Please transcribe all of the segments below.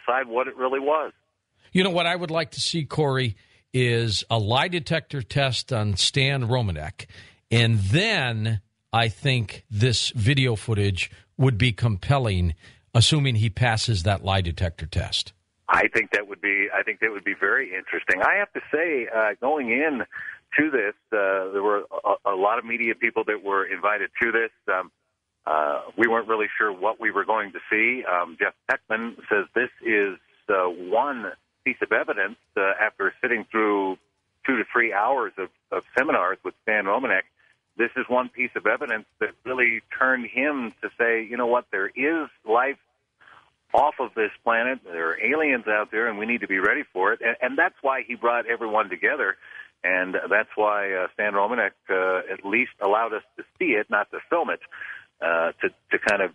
decide what it really was. You know what I would like to see, Corey, is a lie detector test on Stan Romanek, and then I think this video footage would be compelling, assuming he passes that lie detector test. I think that would be very interesting. I have to say, going in to this, there were a lot of media people that were invited to this. We weren't really sure what we were going to see. Jeff Peckman says this is one piece of evidence after sitting through 2 to 3 hours of seminars with Stan Romanek. This is one piece of evidence that really turned him to say, you know what, there is life off of this planet. There are aliens out there, and we need to be ready for it. And that's why he brought everyone together, and that's why Stan Romanek at least allowed us to see it, not to film it, to kind of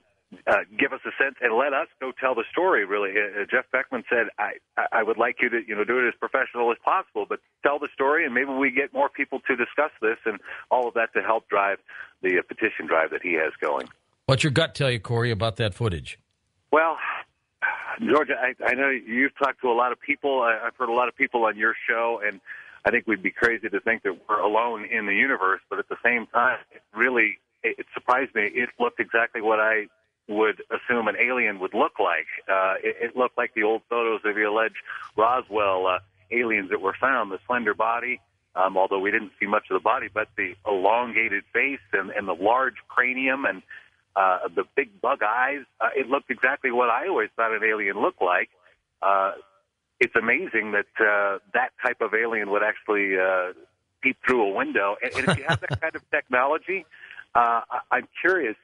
give us a sense and let us go tell the story, really. Jeff Peckman said, I would like you to do it as professional as possible, but tell the story, and maybe we get more people to discuss this, and all of that to help drive the petition drive that he has going. What's your gut tell you, Corey, about that footage? Well, George, I know you've talked to a lot of people. I've heard a lot of people on your show, and I think we'd be crazy to think that we're alone in the universe, but at the same time, it surprised me. It looked exactly what I would assume an alien would look like. It looked like the old photos of the alleged Roswell aliens that were found, the slender body, although we didn't see much of the body, but the elongated face and the large cranium and the big bug eyes. It looked exactly what I always thought an alien looked like. It's amazing that that type of alien would actually peep through a window. And if you have that kind of technology, I'm curious,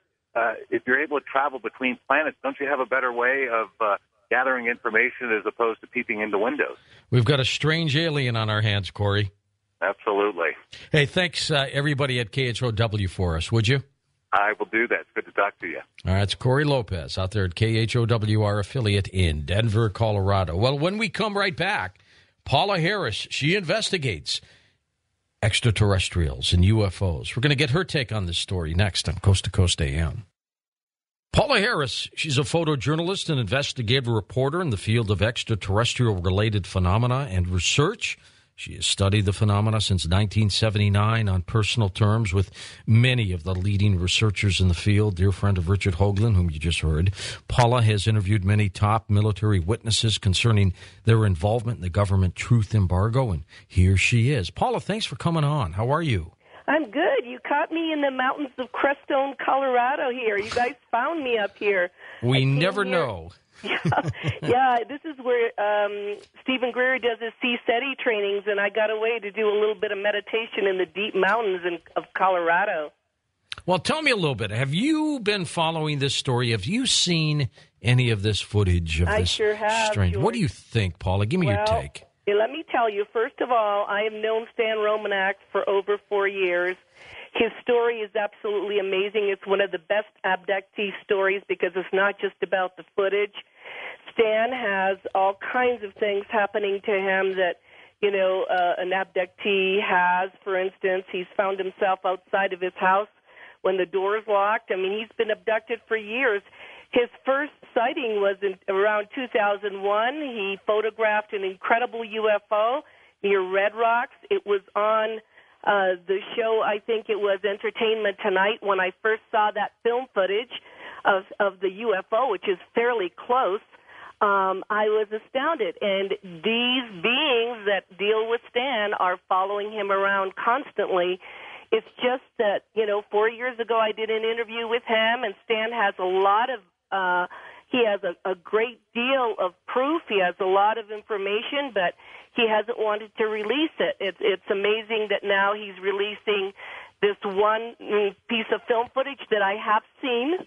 if you're able to travel between planets, don't you have a better way of gathering information as opposed to peeping into windows? We've got a strange alien on our hands, Corey. Absolutely. Hey, thanks, everybody at KHOW for us, would you? I will do that. It's good to talk to you. All right, it's Corey Lopez out there at KHOW, our affiliate in Denver, Colorado. Well, when we come right back, Paola Harris, she investigates extraterrestrials and UFOs. We're going to get her take on this story next on Coast to Coast AM. Paola Harris, she's a photojournalist and investigative reporter in the field of extraterrestrial-related phenomena and research. She has studied the phenomena since 1979 on personal terms with many of the leading researchers in the field. Dear friend of Richard Hoagland, whom you just heard. Paola has interviewed many top military witnesses concerning their involvement in the government truth embargo, and here she is. Paola, thanks for coming on. How are you? I'm good. You caught me in the mountains of Crestone, Colorado here. You guys found me up here. We never know. Yeah, this is where Stephen Greer does his CSETI trainings, and I got away to do a little bit of meditation in the deep mountains of Colorado. Well, tell me a little bit. Have you been following this story? Have you seen any of this footage of this? I sure have. Strange. George. What do you think, Paula? Give me your take. Let me tell you, first of all, I have known Stan Romanek for over 4 years. His story is absolutely amazing. It's one of the best abductee stories because it's not just about the footage. Stan has all kinds of things happening to him that, an abductee has. For instance, he's found himself outside of his house when the door is locked. I mean, he's been abducted for years. His first sighting was around 2001. He photographed an incredible UFO near Red Rocks. It was on the show, I think it was Entertainment Tonight, when I first saw that film footage of the UFO, which is fairly close. I was astounded. And these beings that deal with Stan are following him around constantly. It's just that, 4 years ago I did an interview with him, and Stan has a lot of he has a great deal of proof. He has a lot of information, but he hasn't wanted to release it. It's amazing that now he's releasing this one piece of film footage that I have seen.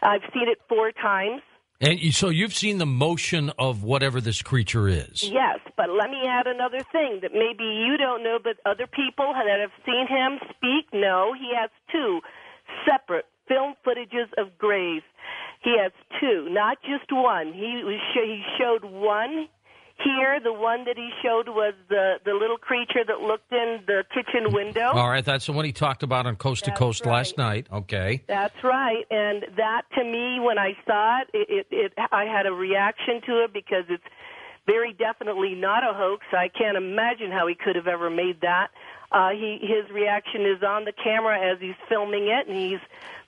I've seen it 4 times. And so you've seen the motion of whatever this creature is. Yes, but let me add another thing that maybe you don't know, but other people that have seen him speak know. He has 2 separate film footages of graves. He has 2, not just one. He showed one. Here, the one that he showed was the little creature that looked in the kitchen window. All right, that's the one he talked about on Coast to Coast last night. Okay. That's right. And that, to me, when I saw it, I had a reaction to it because it's very definitely not a hoax. I can't imagine how he could have ever made that. His reaction is on the camera as he's filming it, and he's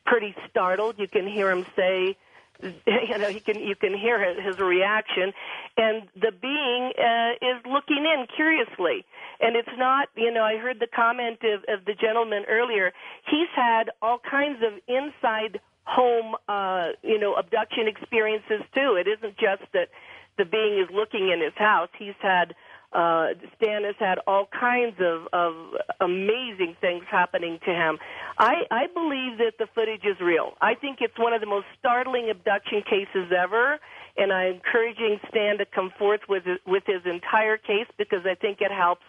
pretty startled. You can hear him say, you can hear his reaction, and the being is looking in curiously. And it's not, I heard the comment of the gentleman earlier. He's had all kinds of inside home, abduction experiences too. It isn't just that the being is looking in his house. He's had Stan has had all kinds of amazing things happening to him. I believe that the footage is real. I think it's one of the most startling abduction cases ever, and I'm encouraging Stan to come forth with his entire case because I think it helps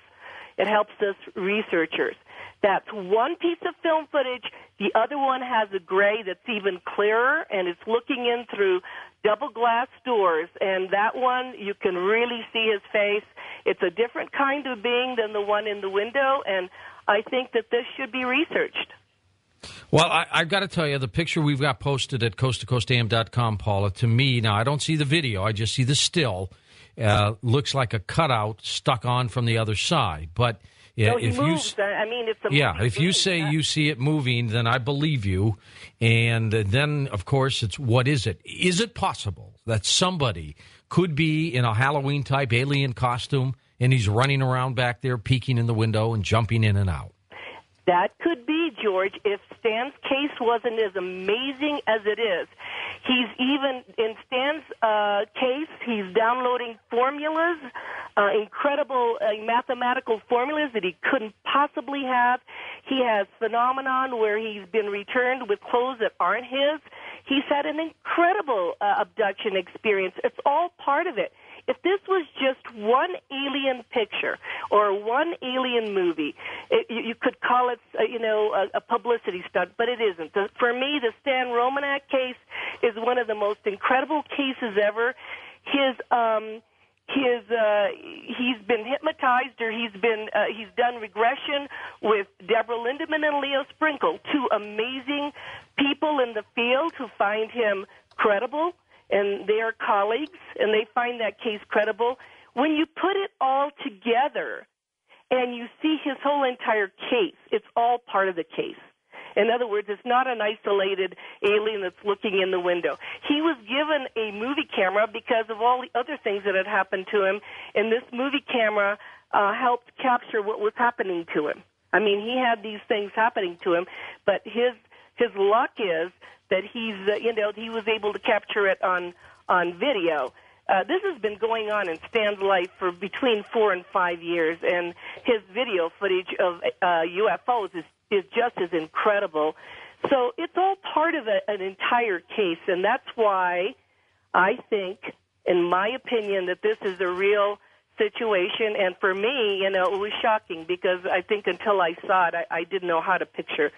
us researchers. That's one piece of film footage. The other one has a gray that's even clearer, and it's looking in through double glass doors. And that one, you can really see his face. It's a different kind of being than the one in the window, and I think that this should be researched. Well, I've got to tell you, the picture we've got posted at coasttocoastam.com, Paula, to me, now I don't see the video, I just see the still, looks like a cutout stuck on from the other side. But yeah, if moves. If you say you see it moving, then I believe you. And then, of course, it's what is it? Is it possible that somebody could be in a Halloween-type alien costume and he's running around back there, peeking in the window and jumping in and out? That could be, George, if Stan's case wasn't as amazing as it is. He's even, in Stan's case, he's downloading formulas, incredible mathematical formulas that he couldn't possibly have. He has phenomenon where he's been returned with clothes that aren't his. He's had an incredible abduction experience. It's all part of it. If this was just one alien picture or one alien movie, you could call it, a publicity stunt, but it isn't. For me, the Stan Romanek case is one of the most incredible cases ever. He's been hypnotized, or he's done regression with Deborah Lindemann and Leo Sprinkle, two amazing people in the field who find him credible. And they are colleagues, and they find that case credible. When you put it all together and you see his whole entire case, it's all part of the case. In other words, it's not an isolated alien that's looking in the window. He was given a movie camera because of all the other things that had happened to him, and this movie camera helped capture what was happening to him. I mean, he had these things happening to him, but his luck is that he was able to capture it on video. This has been going on in Stan's life for between 4 and 5 years, and his video footage of UFOs is just as incredible. So it's all part of an entire case, and that's why I think, in my opinion, that this is a real situation. And for me, it was shocking because I think until I saw it, I didn't know how to picture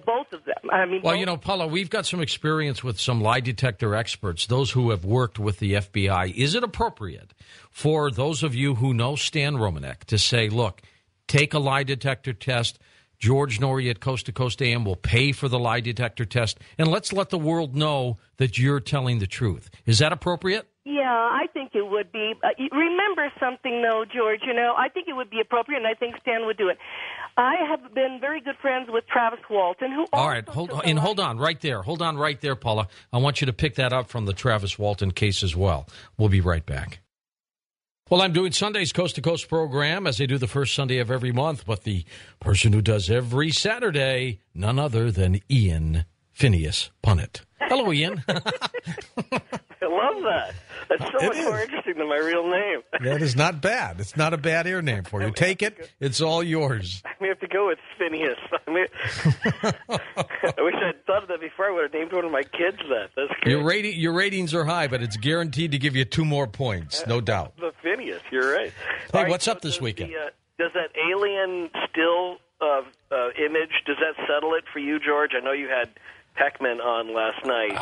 both of them. I mean, well, Paula, we've got some experience with some lie detector experts, those who have worked with the FBI. Is it appropriate for those of you who know Stan Romanek to say, look, take a lie detector test, George-noory at Coast to Coast AM will pay for the lie detector test, and let's let the world know that you're telling the truth? Is that appropriate? Yeah, I think it would be. Remember something, though, George, I think it would be appropriate, and I think Stan would do it. I have been very good friends with Travis Walton, who all right, hold on right there. Hold on right there, Paula. I want you to pick that up from the Travis Walton case as well. We'll be right back. Well, I'm doing Sunday's Coast to Coast program as I do the first Sunday of every month, but the person who does every Saturday, none other than Ian Phineas Punnett. Hello, Ian. I love that. That's so much more interesting than my real name. That is not bad. It's not a bad air name for you. Take it. It's all yours. I may have to go with Phineas. I wish I'd thought of that before. I would have named one of my kids that. That's great. Your ratings are high, but it's guaranteed to give you 2 more points, no doubt. The Phineas, you're right. Hey, what's up this weekend? Does that alien still image, does that settle it for you, George? I know you had Peckman on last night.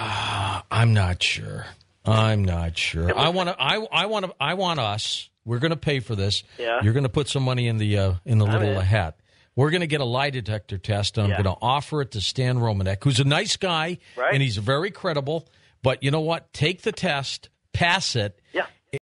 I'm not sure. I'm not sure. I want us. We're going to pay for this. Yeah. You're going to put some money in the little hat. We're going to get a lie detector test, and I'm going to offer it to Stan Romanek, who's a nice guy, right. and he's very credible. But you know what? Take the test, pass it,